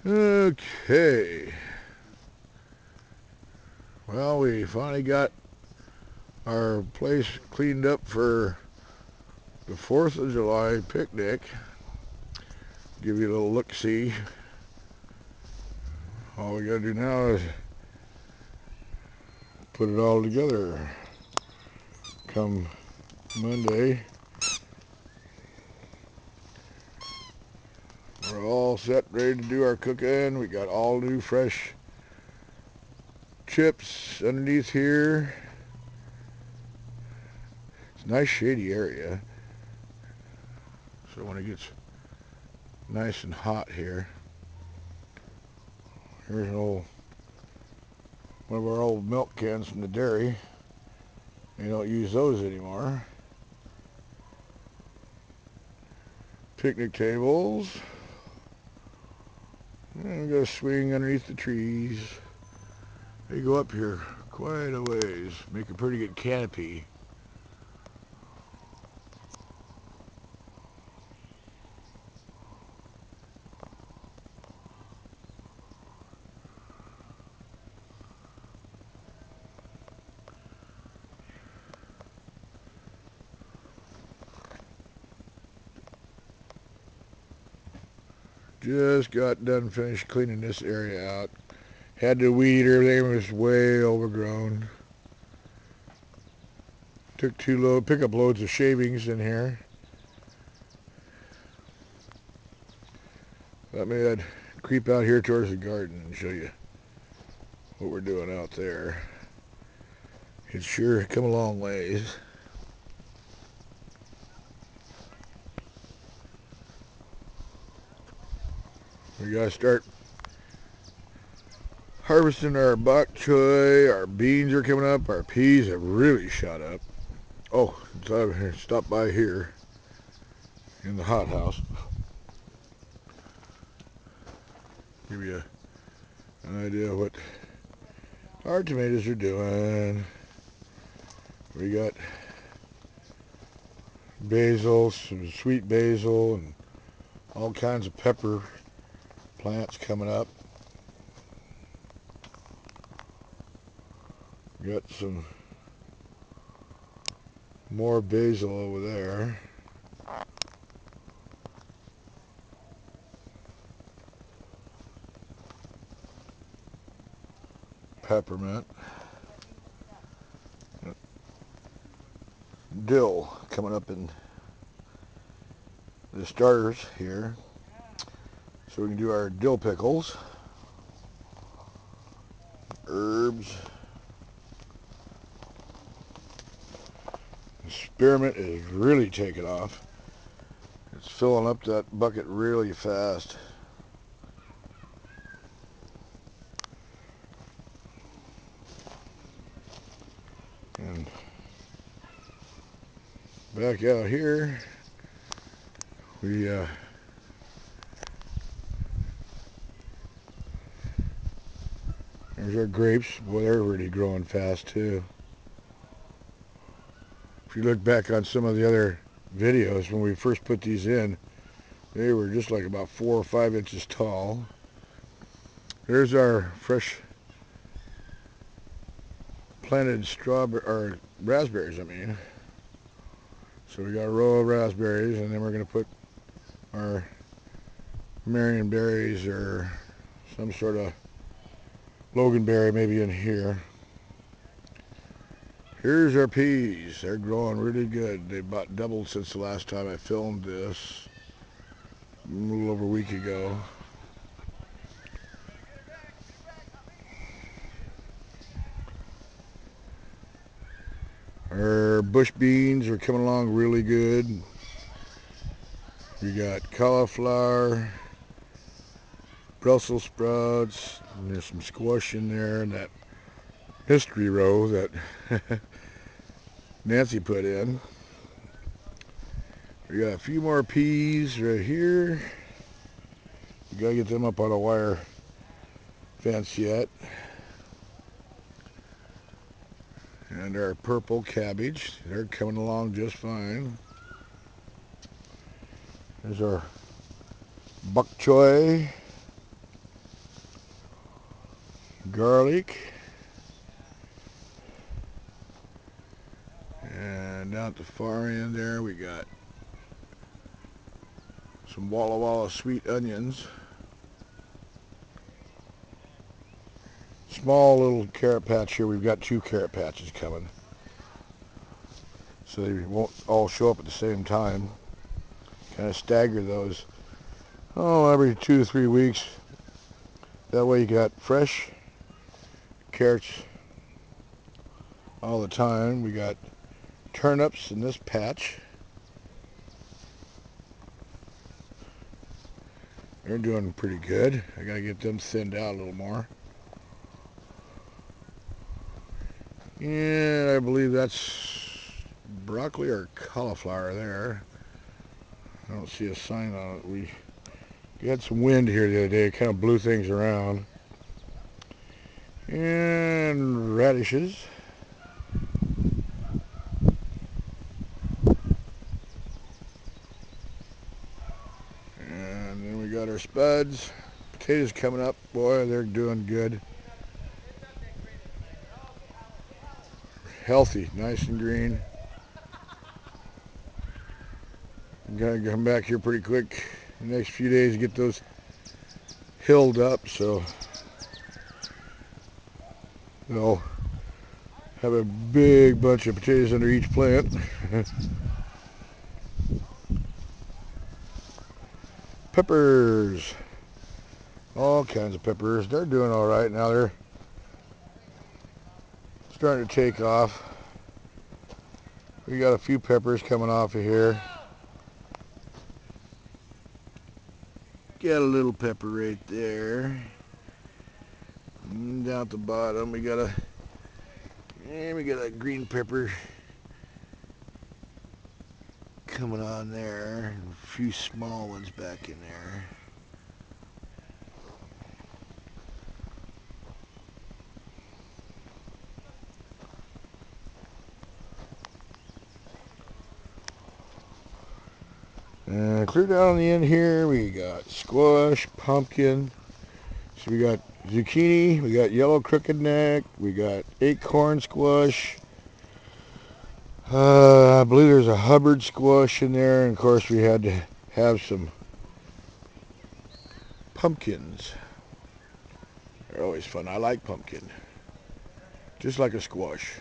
Okay. Well, we finally got our place cleaned up for the 4th of July picnic. Give you a little look-see. All we gotta do now is put it all together. Come Monday, we're all set, ready to do our cooking. We got all new fresh chips underneath here. It's a nice shady area, so when it gets nice and hot here, here's one of our old milk cans from the dairy. They don't use those anymore. Picnic tables. And we got a swing underneath the trees. They go up here quite a ways. Make a pretty good canopy. Just got done finished cleaning this area out. Had to weed, everything was way overgrown. Took pick up loads of shavings in here. Thought maybe I'd creep out here towards the garden and show you what we're doing out there. It's sure come a long ways. We gotta start harvesting our bok choy. Our beans are coming up. Our peas have really shot up. Oh, so I stopped by here in the hothouse. Give you an idea of what our tomatoes are doing. We got basil, some sweet basil, and all kinds of pepper plants coming up. Got some more basil over there. Peppermint. Dill coming up in the starters here. So we can do our dill pickles. Herbs. Spearmint is really taking off. It's filling up that bucket really fast. And back out here, there's our grapes. Boy, they're really growing fast too. If you look back on some of the other videos when we first put these in, they were just like about 4 or 5 inches tall. There's our fresh planted raspberries, I mean. So we got a row of raspberries, and then we're going to put our Marionberries or some sort of Loganberry maybe in here. Here's our peas. They're growing really good. They about doubled since the last time I filmed this, a little over a week ago. Our bush beans are coming along really good. We got cauliflower, Brussels sprouts, and there's some squash in there, and that mystery row that Nancy put in. We got a few more peas right here. We gotta get them up on a wire fence yet. And our purple cabbage, they're coming along just fine. There's our bok choy. garlic. And down at the far end there we got some Walla Walla sweet onions. Small little carrot patch here. We've got 2 carrot patches coming, so they won't all show up at the same time. Kind of stagger those, every 2 to 3 weeks. That way you got fresh carrots all the time. We got turnips in this patch. They're doing pretty good. I gotta get them thinned out a little more. And I believe that's broccoli or cauliflower there. I don't see a sign on it. We had some wind here the other day. It kind of blew things around. And radishes. And then we got our spuds. Potatoes coming up. Boy, they're doing good. Healthy, nice and green. I'm gonna come back here pretty quick the next few days to get those hilled up, so they'll have a big bunch of potatoes under each plant. Peppers, all kinds of peppers. They're doing all right now. They're starting to take off. We got a few peppers coming off of here. Got a little pepper right there. And down at the bottom we got a green pepper coming on there. And a few small ones back in there. Clear down on the end here, we got squash, pumpkin. So we got zucchini, we got yellow crooked neck, we got acorn squash. I believe there's a Hubbard squash in there, and of course we had to have some pumpkins. They're always fun. I like pumpkin, just like a squash.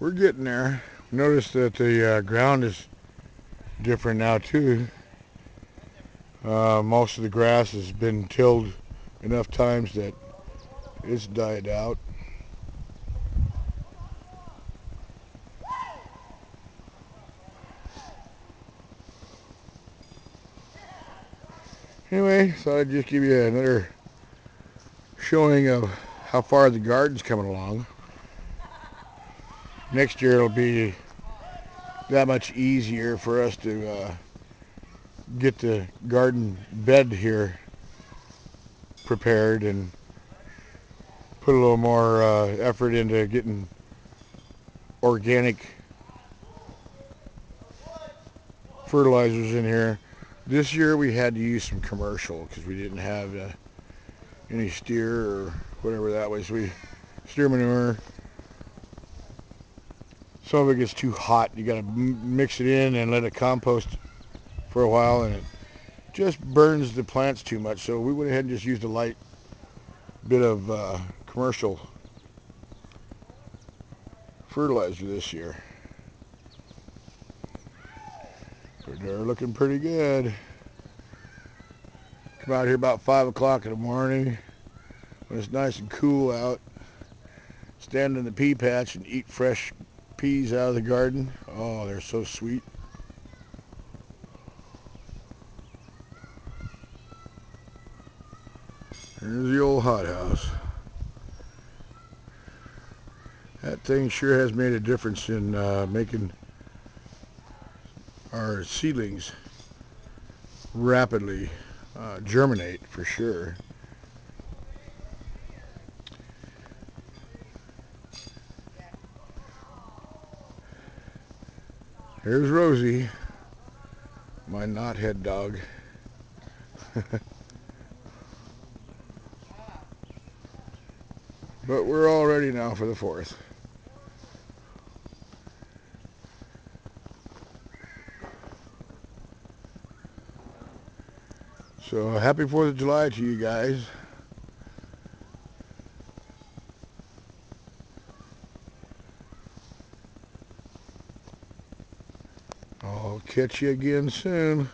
We're getting there. Notice that the ground is different now too. Most of the grass has been tilled enough times that it's died out. Anyway, thought I'd just give you another showing of how far the garden's coming along. Next year it'll be that much easier for us to get the garden bed here prepared and put a little more effort into getting organic fertilizers in here. This year we had to use some commercial because we didn't have any steer or whatever that was. Steer manure. Some of it gets too hot. You got to mix it in and let it compost for a while, and it just burns the plants too much. So we went ahead and just used a light bit of commercial fertilizer this year. But they're looking pretty good. Come out here about 5 o'clock in the morning when it's nice and cool out. Stand in the pea patch and eat fresh peas out of the garden. Oh, they're so sweet. There's the old hothouse. That thing sure has made a difference in making our seedlings rapidly germinate, for sure. Here's Rosie, my knothead dog. But we're all ready now for the 4th. So happy 4th of July to you guys. I'll catch you again soon.